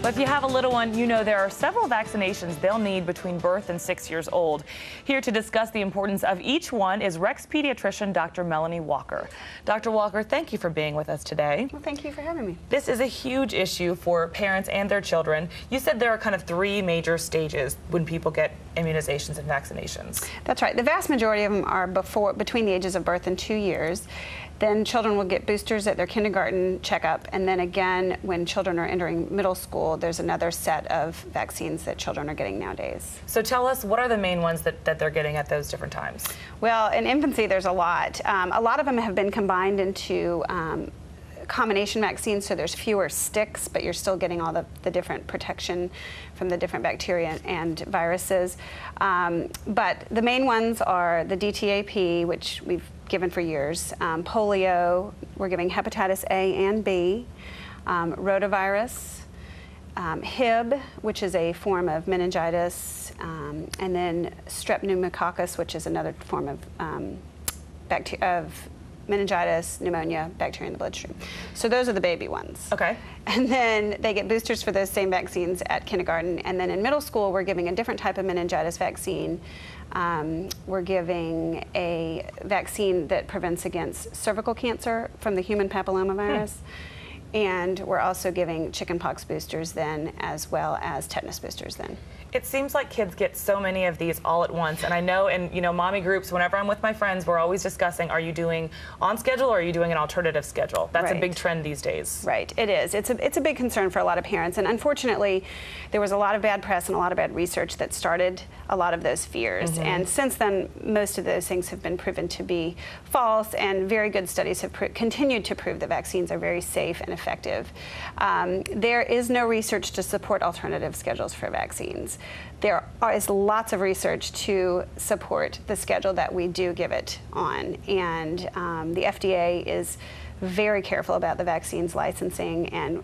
But if you have a little one, you know there are several vaccinations they'll need between birth and 6 years old. Here to discuss the importance of each one is Rex Pediatrician Dr. Melanie Walker. Dr. Walker, thank you for being with us today. Well, thank you for having me. This is a huge issue for parents and their children. You said there are kind of 3 major stages when people get immunizations and vaccinations. That's right. The vast majority of them are between the ages of birth and 2 years. Then children will get boosters at their kindergarten checkup, and then again, when children are entering middle school, there's another set of vaccines that children are getting nowadays. So tell us, what are the main ones that they're getting at those different times? Well, in infancy, there's a lot. A lot of them have been combined into combination vaccines, so there's fewer sticks, but you're still getting all the different protection from the different bacteria and viruses. But the main ones are the DTaP, which we've given for years, polio, we're giving hepatitis A and B, rotavirus, Hib, which is a form of meningitis, and then strep pneumococcus, which is another form of meningitis, pneumonia, bacteria in the bloodstream. So those are the baby ones. Okay. And then they get boosters for those same vaccines at kindergarten. And then in middle school, we're giving a different type of meningitis vaccine. We're giving a vaccine that prevents against cervical cancer from the human papillomavirus. And we're also giving chickenpox boosters then, as well as tetanus boosters then. It seems like kids get so many of these all at once, and I know in mommy groups, whenever I'm with my friends, we're always discussing, are you doing on schedule or are you doing an alternative schedule? That's a big trend these days. Right, it is. It's a big concern for a lot of parents, and unfortunately, there was a lot of bad press and a lot of bad research that started a lot of those fears. And since then, most of those things have been proven to be false, and very good studies have continued to prove that vaccines are very safe and effective. There is no research to support alternative schedules for vaccines. There is lots of research to support the schedule that we do give it on, and the FDA is very careful about the vaccines licensing, and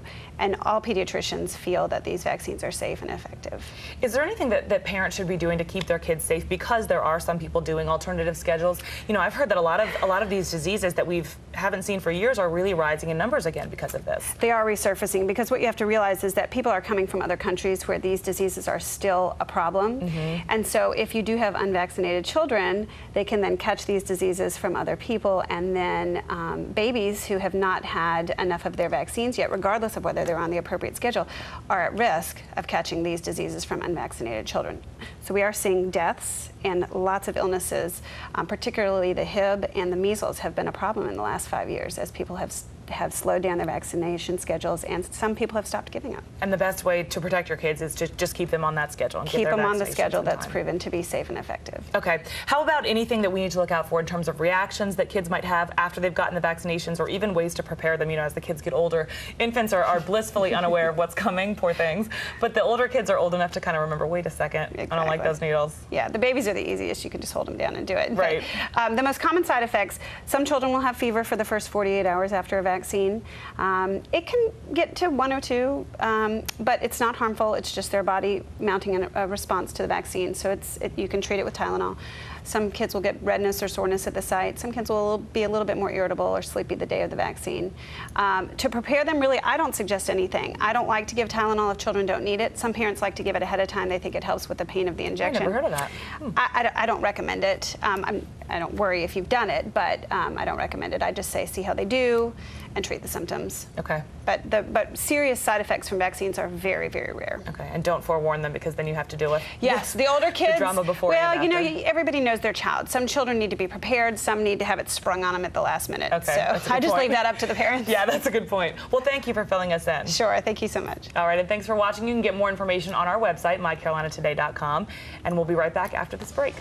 all pediatricians feel that these vaccines are safe and effective. Is there anything that parents should be doing to keep their kids safe, because there are some people doing alternative schedules? I've heard that a lot of these diseases that haven't seen for years are really rising in numbers again because of this. They are resurfacing, because what you have to realize is that people are coming from other countries where these diseases are still a problem. And so if you do have unvaccinated children, they can then catch these diseases from other people, and then babies who have not had enough of their vaccines yet, regardless of whether they're on the appropriate schedule, are at risk of catching these diseases from unvaccinated children. So we are seeing deaths and lots of illnesses, particularly the Hib and the measles have been a problem in the last 5 years as people have slowed down their vaccination schedules, and some people have stopped giving up. And the best way to protect your kids is to just keep them on that schedule. And keep them on the schedule that's proven to be safe and effective. Okay. How about anything that we need to look out for in terms of reactions that kids might have after they've gotten the vaccinations, or even ways to prepare them? As the kids get older, infants are blissfully unaware of what's coming, poor things. But the older kids are old enough to kind of remember, wait a second, exactly. I don't like those needles. Yeah, the babies are the easiest. You can just hold them down and do it. Right. But, the most common side effects, some children will have fever for the first 48 hours after a vaccine. It can get to 1 or 2, but it's not harmful. It's just their body mounting a response to the vaccine. So you can treat it with Tylenol. Some kids will get redness or soreness at the site. Some kids will be a little bit more irritable or sleepy the day of the vaccine. To prepare them, really, I don't suggest anything. I don't like to give Tylenol if children don't need it. Some parents like to give it ahead of time. They think it helps with the pain of the injection. I've never heard of that. I don't recommend it. I don't worry if you've done it, but I don't recommend it. I just say see how they do and treat the symptoms. Okay. But serious side effects from vaccines are very, very rare. Okay, and don't forewarn them, because then you have to deal with the older kids. The drama before. Well, everybody knows their child. Some children need to be prepared. Some need to have it sprung on them at the last minute. Okay, so I just leave that up to the parents. Yeah, that's a good point. Well, thank you for filling us in. Sure, thank you so much. All right, and thanks for watching. You can get more information on our website, mycarolinatoday.com, and we'll be right back after this break.